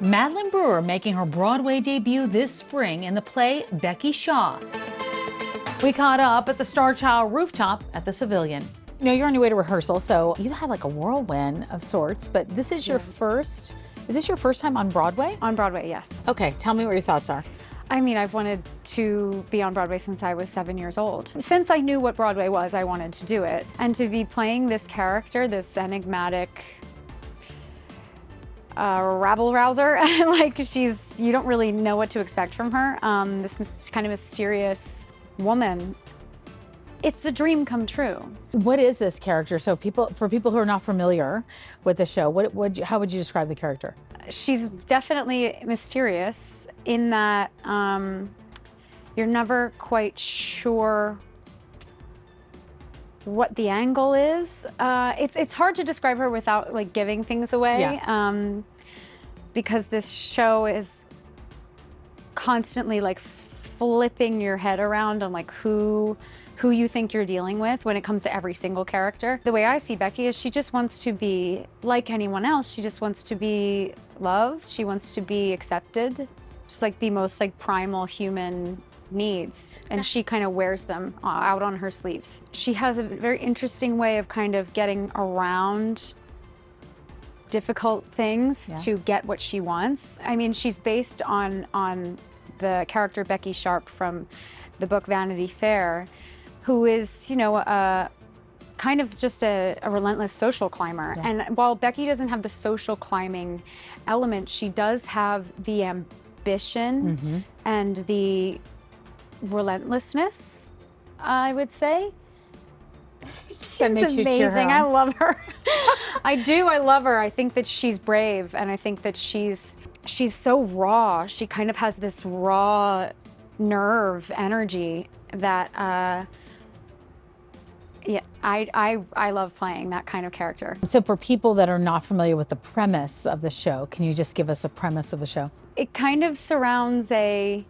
Madeline Brewer making her Broadway debut this spring in the play Becky Shaw. We caught up at the Star Child rooftop at the Savilion. You know, you're on your way to rehearsal, so you had like a whirlwind of sorts, but this is your first, is this your first time on Broadway? On Broadway, yes. Okay, tell me what your thoughts are. I mean, I've wanted to be on Broadway since I was 7 years old. Since I knew what Broadway was, I wanted to do it. And to be playing this character, this enigmatic rabble-rouser, like you don't really know what to expect from her. This kind of mysterious woman. It's a dream come true. What is this character? So for people who are not familiar with the show, how would you describe the character? She's definitely mysterious in that you're never quite sure what the angle is. It's hard to describe her without like giving things away, because this show is constantly like flipping your head around on like who you think you're dealing with when it comes to every single character. The way I see Becky is she just wants to be like anyone else. She just wants to be loved. She wants to be accepted. Just like the most like primal human needs, and she kind of wears them out on her sleeves. She has a very interesting way of kind of getting around difficult things to get what she wants. I mean, she's based on the character Becky Sharp from the book Vanity Fair, who is, you know, kind of just a relentless social climber. And while Becky doesn't have the social climbing element, she does have the ambition and the relentlessness, I would say. She's amazing. I love her. I do. I love her. I think that she's brave, and I think that she's so raw. She kind of has this raw nerve energy that I love playing that kind of character. So for people that are not familiar with the premise of the show, can you just give us a premise of the show? It kind of surrounds a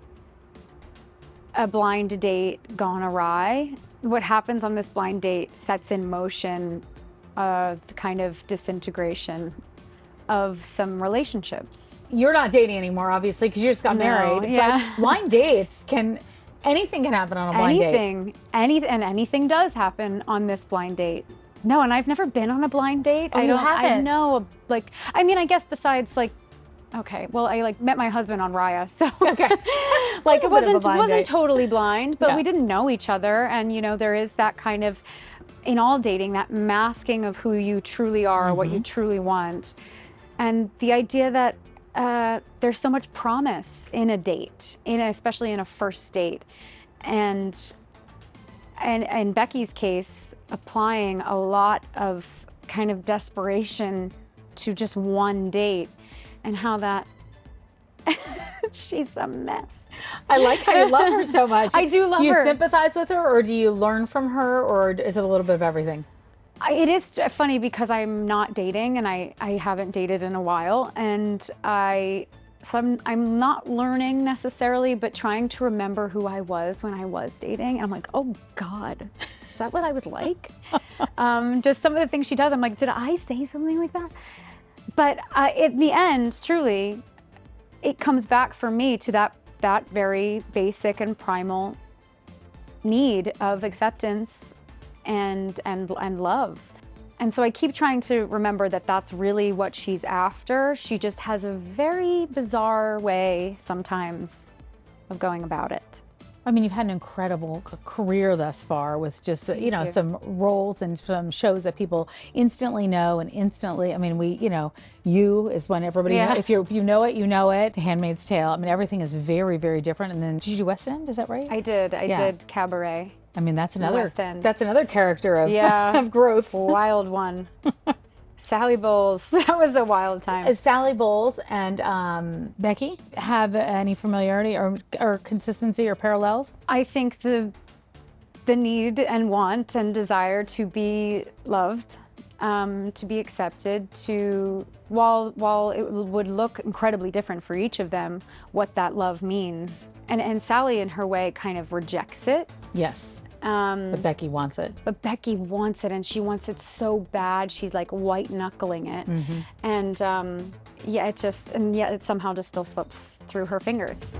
blind date gone awry. What happens on this blind date sets in motion the kind of disintegration of some relationships. You're not dating anymore, obviously, because you just got married. But blind dates anything can happen on a blind date. Anything does happen on this blind date. No, and I've never been on a blind date. Oh, you haven't? I know, like, I mean, I guess besides like, okay, well, I like met my husband on Raya, so okay. like it wasn't totally blind, but we didn't know each other, and you know, there is that kind of, in all dating, that masking of who you truly are, what you truly want, and the idea that there's so much promise in a date, especially in a first date, and in Becky's case, applying a lot of kind of desperation to just one date, and how that she's a mess. I like how you love her so much. I do love her. Do you sympathize with her, or do you learn from her, or is it a little bit of everything? It is funny because I'm not dating, and I haven't dated in a while, and so I'm not learning necessarily, but trying to remember who I was when I was dating. And I'm like, oh God, is that what I was like? Just some of the things she does, I'm like, did I say something like that? But in the end, truly, it comes back for me to that very basic and primal need of acceptance and love. And so I keep trying to remember that that's really what she's after. She just has a very bizarre way sometimes of going about it. I mean, you've had an incredible career thus far with just, you know, some roles and some shows that people instantly know and instantly, I mean, you is when everybody, if you know it, you know it. Handmaid's Tale, I mean, everything is very, very different. And then, did you do West End, is that right? I did Cabaret. I mean, that's another character of, of growth. Wild one. Sally Bowles, that was a wild time. Sally Bowles and Becky have any familiarity or consistency or parallels? I think the need and want and desire to be loved, to be accepted, while it would look incredibly different for each of them, what that love means. And Sally, in her way, kind of rejects it. Yes. But Becky wants it. But Becky wants it, and she wants it so bad. She's like white knuckling it. And yeah, and yet it somehow just still slips through her fingers.